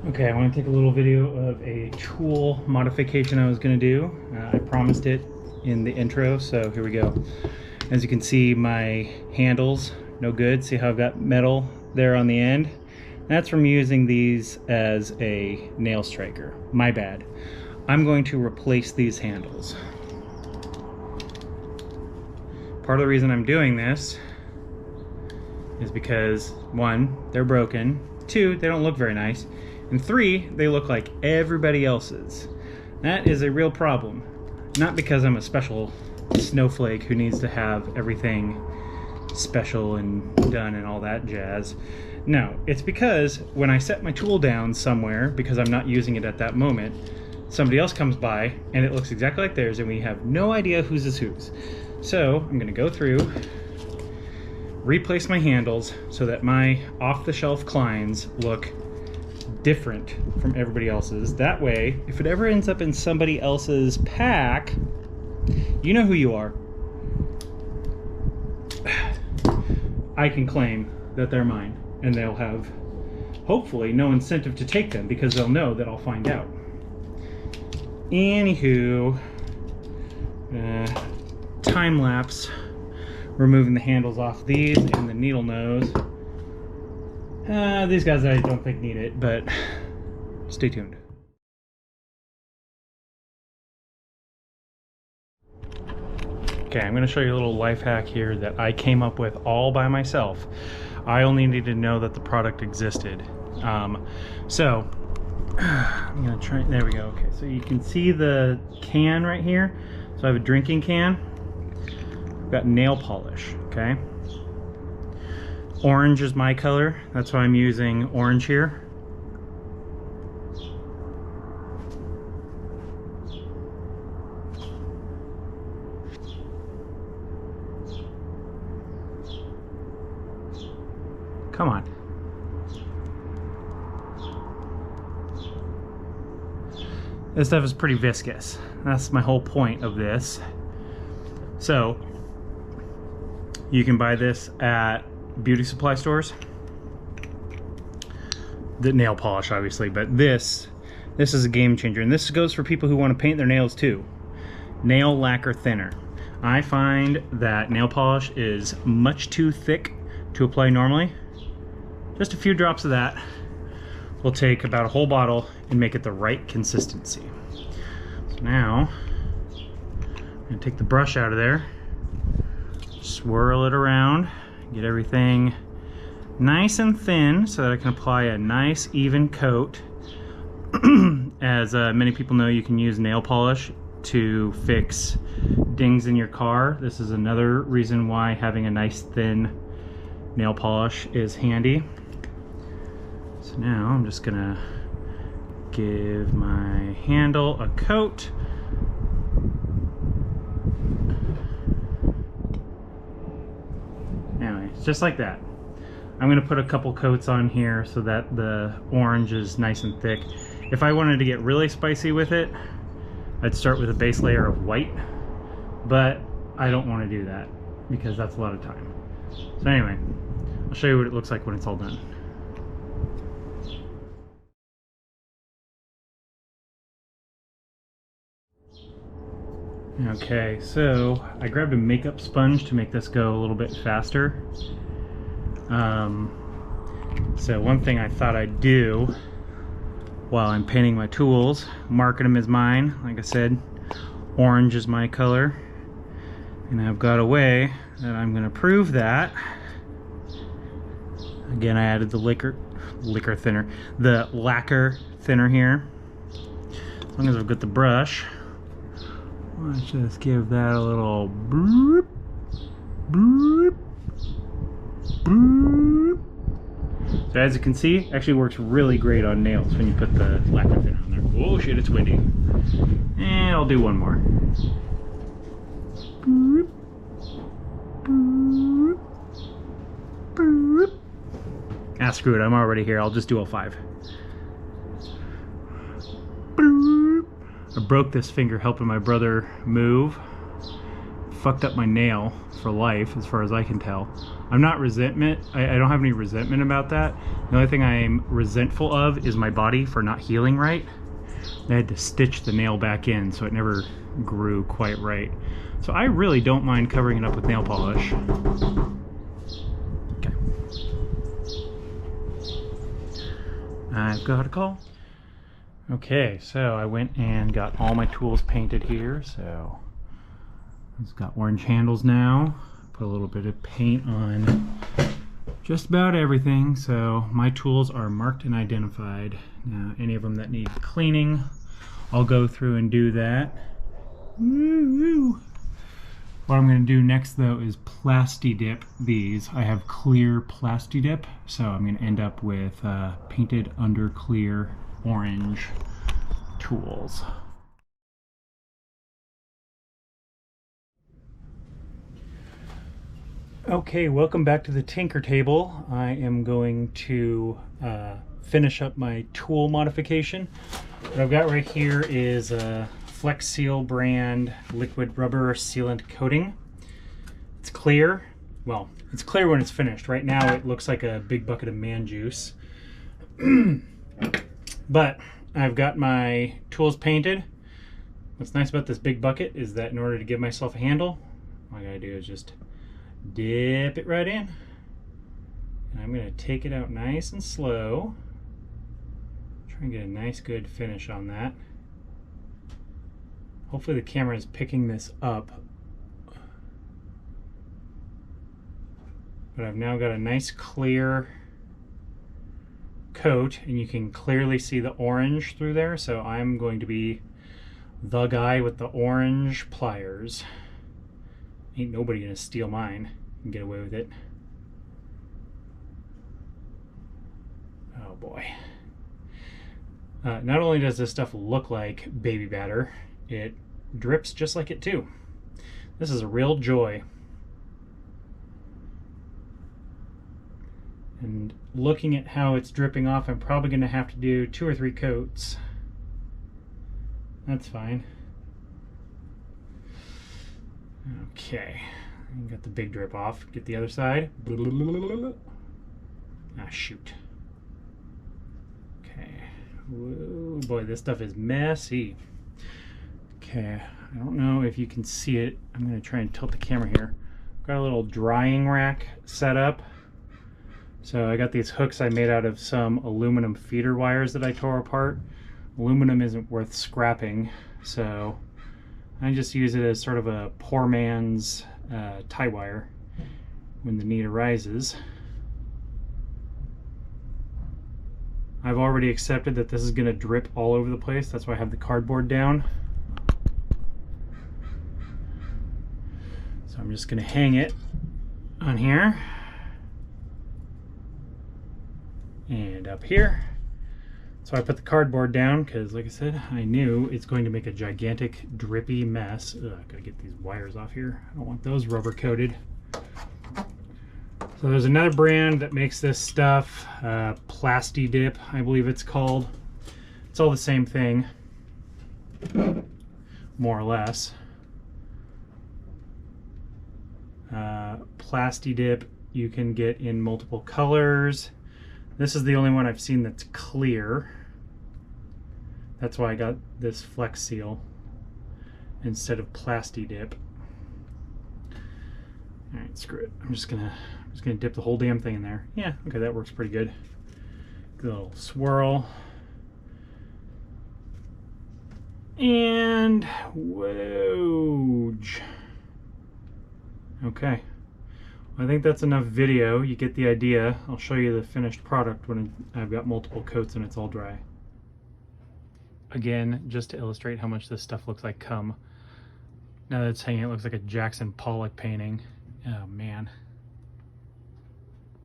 Okay, I want to take a little video of a tool modification I was going to do. I promised it in the intro, so here we go. As you can see, my handles, no good. See how I've got metal there on the end? That's from using these as a nail striker. My bad. I'm going to replace these handles. Part of the reason I'm doing this is because, one, they're broken. Two, they don't look very nice. And three, they look like everybody else's. That is a real problem. Not because I'm a special snowflake who needs to have everything special and done and all that jazz. No, it's because when I set my tool down somewhere, because I'm not using it at that moment, somebody else comes by and it looks exactly like theirs and we have no idea whose is whose. So I'm gonna go through, replace my handles so that my off-the-shelf Kleins look different from everybody else's. That way, if it ever ends up in somebody else's pack, you know who you are. I can claim that they're mine, and they'll have, hopefully, no incentive to take them because they'll know that I'll find out. Anywho, time lapse, removing the handles off these and the needle nose. These guys I don't think need it, but stay tuned. Okay, I'm going to show you a little life hack here that I came up with all by myself. I only needed to know that the product existed. So I'm going to try, there we go. Okay, so you can see the can right here. So I have a drinking can. I've got nail polish, okay? Orange is my color, that's why I'm using orange here. Come on. This stuff is pretty viscous. That's my whole point of this. So, you can buy this at beauty supply stores. The nail polish, obviously, but this is a game changer, and this goes for people who want to paint their nails too. Nail lacquer thinner. I find that nail polish is much too thick to apply normally. Just a few drops of that will take about a whole bottle and make it the right consistency. So now I'm gonna take the brush out of there, swirl it around, get everything nice and thin so that I can apply a nice even coat. As many people know, you can use nail polish to fix dings in your car. This is another reason why having a nice thin nail polish is handy. So now I'm just gonna give my handle a coat. Anyway, it's just like that. I'm gonna put a couple coats on here so that the orange is nice and thick. If I wanted to get really spicy with it, I'd start with a base layer of white, but I don't want to do that because that's a lot of time. So anyway, I'll show you what it looks like when it's all done. Okay, so I grabbed a makeup sponge to make this go a little bit faster. So one thing I thought I'd do while I'm painting my tools, marking them as mine, like I said, orange is my color, and I've got a way that I'm going to prove that. Again, I added the lacquer thinner here. As long as I've got the brush, let's just give that a little boop, boop, boop. So as you can see, it actually works really great on nails when you put the lacquer thinner on there. Oh shit, it's windy. And I'll do one more. Boop, boop, boop. Ah, screw it, I'm already here. I'll just do a 5. Boop. I broke this finger helping my brother move. fucked up my nail for life, as far as I can tell. I'm not resentment. I don't have any resentment about that. The only thing I'm resentful of is my body for not healing right. I had to stitch the nail back in, so it never grew quite right. So I really don't mind covering it up with nail polish. Okay. I've got a call. Okay, so I went and got all my tools painted here. So it's got orange handles now. Put a little bit of paint on just about everything. So my tools are marked and identified. Now, any of them that need cleaning, I'll go through and do that. Woo-woo. What I'm going to do next, though, is Plasti-Dip these. I have clear Plasti-Dip, so I'm going to end up with painted under clear orange tools. Okay, welcome back to the Tinker Table. I am going to finish up my tool modification. What I've got right here is a Flex Seal brand liquid rubber sealant coating. It's clear. Well, it's clear when it's finished. Right now it looks like a big bucket of man juice. But I've got my tools painted. What's nice about this big bucket is that in order to give myself a handle, all I gotta do is just dip it right in. And I'm gonna take it out nice and slow. Try and get a nice good finish on that. Hopefully the camera is picking this up. But I've now got a nice clear coat, and you can clearly see the orange through there, so I'm going to be the guy with the orange pliers. Ain't nobody gonna steal mine and get away with it. Oh boy. Not only does this stuff look like baby batter, it drips just like it too. This is a real joy. And looking at how it's dripping off, I'm probably going to have to do 2 or 3 coats. That's fine. Okay, got the big drip off. Get the other side. Ah, shoot. Okay. Whoa, boy, this stuff is messy. Okay, I don't know if you can see it. I'm going to try and tilt the camera here. Got a little drying rack set up. So I got these hooks I made out of some aluminum feeder wires that I tore apart. Aluminum isn't worth scrapping, so I just use it as sort of a poor man's tie wire when the need arises. I've already accepted that this is going to drip all over the place. That's why I have the cardboard down. So I'm just going to hang it on here and up here. So I put the cardboard down because, like I said, I knew it's going to make a gigantic drippy mess. Ugh, gotta get these wires off here. I don't want those rubber coated. So there's another brand that makes this stuff, Plasti-Dip, I believe it's called. It's all the same thing, more or less. Plasti-Dip you can get in multiple colors. This is the only one I've seen that's clear. That's why I got this Flex Seal instead of Plasti-Dip. All right, screw it. I'm just gonna dip the whole damn thing in there. Yeah, okay, that works pretty good. Good little swirl. And whoa. Okay. I think that's enough video. You get the idea. I'll show you the finished product when I've got multiple coats and it's all dry. Again, just to illustrate how much this stuff looks like cum. Now that it's hanging, it looks like a Jackson Pollock painting. Oh man.